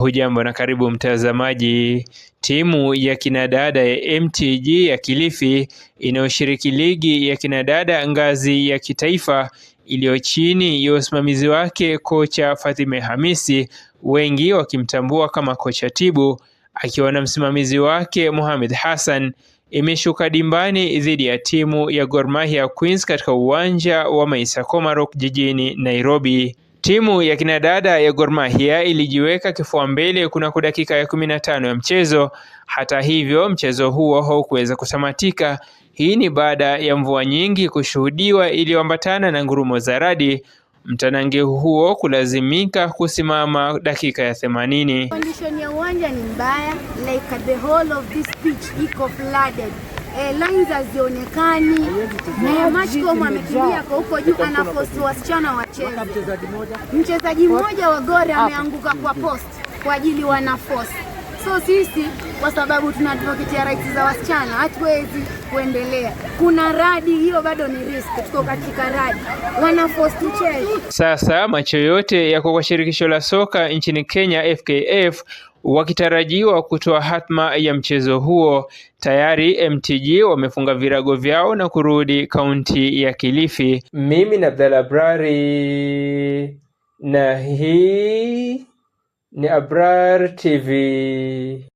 Hujambo na karibu mtazamaji. Timu ya kinadada ya MTG ya Kilifi inayoshiriki ligi ya kinadada ngazi ya kitaifa iliyo chini ya usimamizi wake kocha Fathime Hamisi, wengi wakimtambua kama kocha Tibu, akiwa na msimamizi wake Mohamed Hassan, imeshuka dimbani dhidi ya timu ya Gor Mahia Queens katika uwanja wa Maisa Komarok jijini Nairobi. Timu ya kinadada ya Gor Mahia ilijiweka kifua mbele kunako dakika ya 15 ya mchezo. Hata hivyo, mchezo huo haukuweza kutamatika. Hii ni baada ya mvua nyingi kushuhudiwa iliyoambatana na ngurumo za radi, mtanange huo kulazimika kusimama dakika ya 80. Condition ya uwanja ni mbaya, like the whole of this pitch iko flooded. Lines hazionekani. Na Machcom amekimbia kwa huko juu, anaforce wasichana wacheze. Mchezaji mmoja wa Gor ameanguka kwa post kwa ajili wana force. So sisi kwa sababu tuna advocate rights za wasichana hatuwezi kuendelea. Kuna radi hiyo, bado ni risk, tuko katika radi. Wana force tucheze. Sasa macho yote yako kwa shirikisho la soka nchini Kenya FKF, wakitarajiwa kutoa hatma ya mchezo huo. Tayari MTG wamefunga virago vyao na kurudi kaunti ya Kilifi. Mimi ni Abdalla Abrari na hii ni Abrar TV.